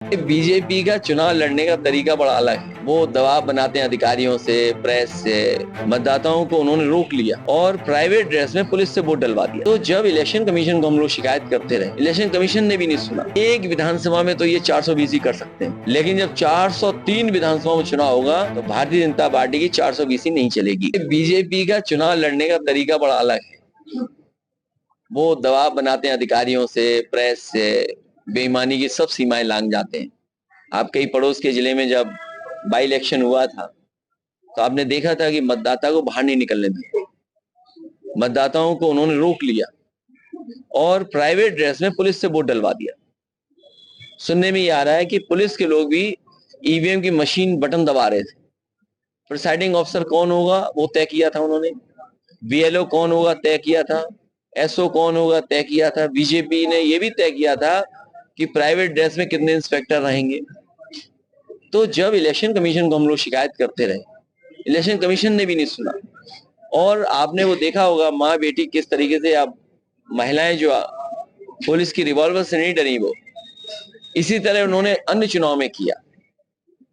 BJP का चुनाव लड़ने का तरीका बड़ा अलग है। वो दबाव बनाते हैं अधिकारियों से, प्रेस से। मतदाताओं को उन्होंने रोक लिया और प्राइवेट ड्रेस में पुलिस से वोट डलवा दिया। तो जब इलेक्शन कमीशन को हम लोग शिकायत करते रहे, इलेक्शन कमीशन ने भी नहीं सुना। एक विधानसभा में तो ये 420 ही कर सकते हैं, लेकिन जब 403 विधानसभा में चुनाव होगा तो भारतीय जनता पार्टी की 420 नहीं चलेगी। बीजेपी का चुनाव लड़ने का तरीका बड़ा अलग है। वो दबाव बनाते हैं अधिकारियों से, प्रेस से, बेईमानी की सब सीमाएं लांघ जाते हैं। आपके ही पड़ोस के जिले में जब बाई इलेक्शन हुआ था तो आपने देखा था कि मतदाता को बाहर नहीं निकलने दिया, मतदाताओं को उन्होंने रोक लिया और प्राइवेट ड्रेस में पुलिस से वोट डलवा दिया। सुनने में ये आ रहा है कि पुलिस के लोग भी ईवीएम की मशीन बटन दबा रहे थे। प्रिसाइडिंग ऑफिसर कौन होगा वो तय किया था उन्होंने, बीएलओ कौन होगा तय किया था, एसओ कौन होगा तय किया था। बीजेपी ने ये भी तय किया था कि प्राइवेट ड्रेस में कितने इंस्पेक्टर रहेंगे। तो जब इलेक्शन कमीशन को हम लोग शिकायत करते रहे, इलेक्शन कमीशन ने भी नहीं सुना। और आपने वो देखा होगा माँ बेटी किस तरीके से, अब महिलाएं जो पुलिस की रिवॉल्वर से नहीं डरी, वो इसी तरह उन्होंने अन्य चुनाव में किया।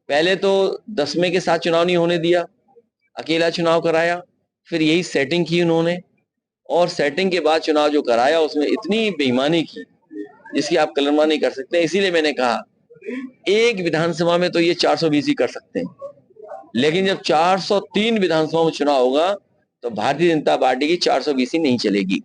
पहले तो 10वें के साथ चुनाव नहीं होने दिया, अकेला चुनाव कराया, फिर यही सेटिंग की उन्होंने, और सेटिंग के बाद चुनाव जो कराया उसमें इतनी बेईमानी की जिसकी आप कल्पना नहीं कर सकते। इसीलिए मैंने कहा एक विधानसभा में तो ये 420 ही कर सकते हैं, लेकिन जब 403 विधानसभा में चुनाव होगा तो भारतीय जनता पार्टी की 420 नहीं चलेगी।